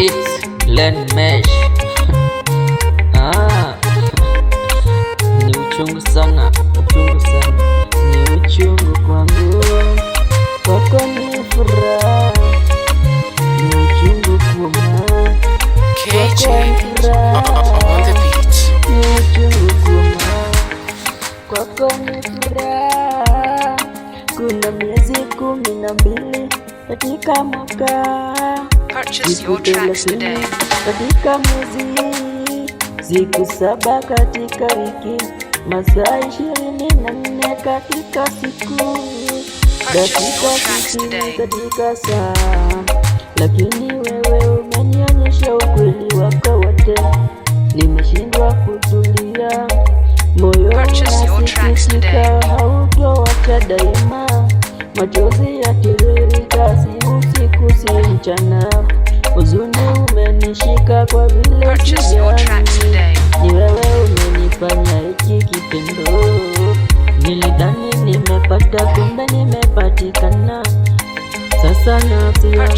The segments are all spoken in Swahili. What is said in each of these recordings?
It's Len Mesh. Ni uchungu sana, ni uchungu kwangu, kwako ni furaha, ni uchungu kuona, kwako ni furaha, ni uchungu kuona, kwako ni furaha. Kuna miezi 12 katika mwaka, siku 30 katika mwezi, siku 7 katika wiki, masaa 24 katika siku, dakika 60 katika saa. Lakini wewe umenionyesha ukweli wako wote, nimeshindwa kutulia, moyo unasikitika, hautoacha daima, machozi yakitiririka, si usiku si mchana, huzuni umenishika kwa vile sijani, ni wewe umenifanya hiki kitendo. Nilidhani nimepata, kumbe nimepatikana, sasa nafsi yangu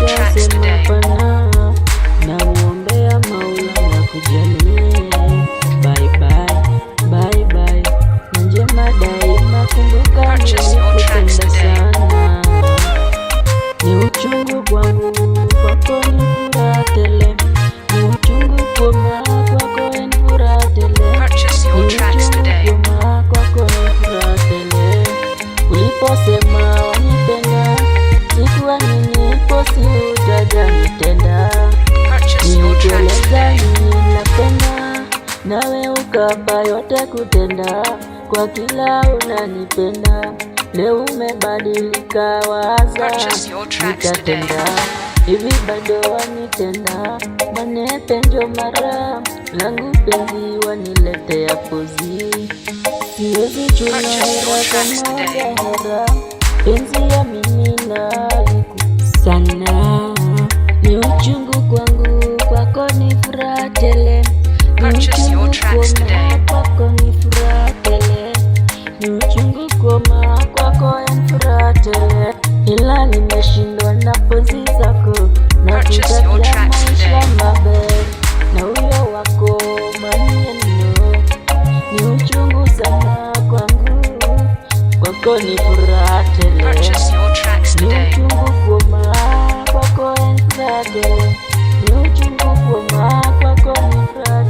ishasema hapana, namuombea Maula na kujalie. Bye bye, bye bye, na njema daima, kumbuka nilikupenda sana. Ni uchungu kwangu, kwako ni furaha tele, ni uchungu kuona, kwako ni furaha tele, ni uchungu kuona, kwako ni furaha tele. Uliposema wanipenda, sikuwa ninipo, si utajanitenda, nilikueleza nini napenda, nawe ukapa yote kutenda, kwa kila unanipenda. Leo umebadilika, waza nitatenda, hivi bado wanitenda, manepe njo mara langu penzi waniletea pozi, siwezi chuna hera kama hera, penzi ya mimi naliku sana. Ni uchungu kwangu, kwako ni furaha tele, ni uchungu kuona, kwako ni furaha tele, ni uchungu kuona, kwako ni furaha tele, ila nimeshindwa na pozi zako, na kutakia maisha mabaya na huyo wako maneno. Ni uchungu sana kwangu, kwako ni furaha tele, ni uchungu kuona, kwako ni furaha tele, ni uchungu kuona, kwako ni furaha